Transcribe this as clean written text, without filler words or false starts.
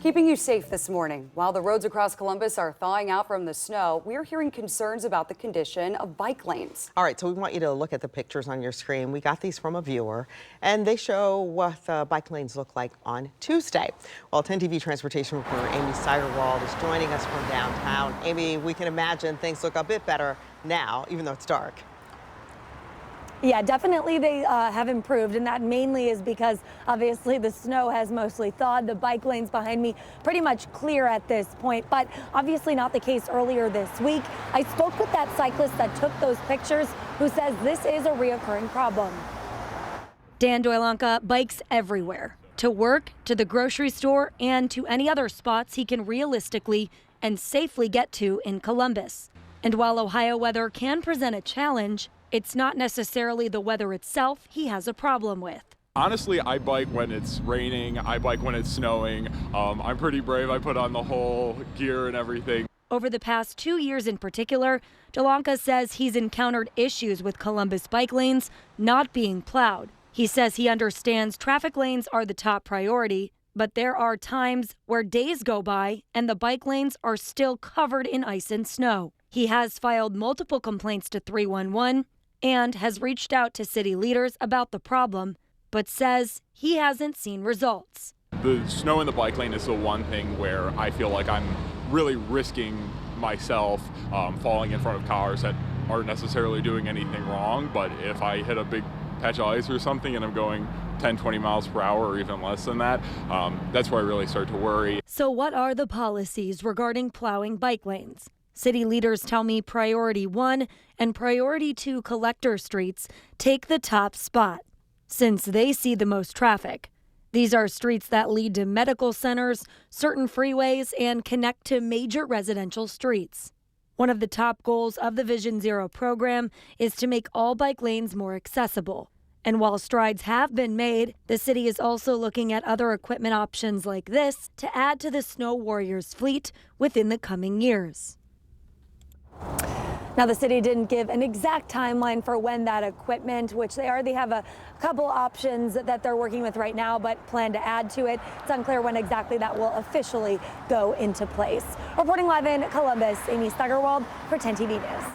Keeping you safe this morning. While the roads across Columbus are thawing out from the snow, we're hearing concerns about the condition of bike lanes. All right, so we want you to look at the pictures on your screen. We got these from a viewer, and they show what the bike lanes look like on Tuesday. Well, 10 TV transportation reporter Amy Steigerwald is joining us from downtown. Amy, we can imagine things look a bit better now, even though it's dark. Yeah, definitely they have improved, and that mainly is because obviously the snow has mostly thawed. The bike lanes behind me pretty much clear at this point, but obviously not the case earlier this week. I spoke with that cyclist that took those pictures who says this is a reoccurring problem. Dan Doylanka bikes everywhere, to work, to the grocery store, and to any other spots he can realistically and safely get to in Columbus. And while Ohio weather can present a challenge, it's not necessarily the weather itself he has a problem with. Honestly, I bike when it's raining, I bike when it's snowing. I'm pretty brave, I put on the whole gear and everything. Over the past 2 years in particular, Doylanka says he's encountered issues with Columbus bike lanes not being plowed. He says he understands traffic lanes are the top priority, but there are times where days go by and the bike lanes are still covered in ice and snow. He has filed multiple complaints to 311 and has reached out to city leaders about the problem, but says he hasn't seen results. The snow in the bike lane is the one thing where I feel like I'm really risking myself falling in front of cars that aren't necessarily doing anything wrong, but if I hit a big patch of ice or something and I'm going 10, 20 miles per hour or even less than that, that's where I really start to worry. So what are the policies regarding plowing bike lanes? City leaders tell me priority 1 and priority 2 collector streets take the top spot, since they see the most traffic. These are streets that lead to medical centers, certain freeways, and connect to major residential streets. One of the top goals of the Vision Zero program is to make all bike lanes more accessible. And while strides have been made, the city is also looking at other equipment options like this to add to the Snow Warriors fleet within the coming years. Now, the city didn't give an exact timeline for when that equipment, which they already have a couple options that they're working with right now, but plan to add to it. It's unclear when exactly that will officially go into place. Reporting live in Columbus, Amy Steigerwald for 10 TV News.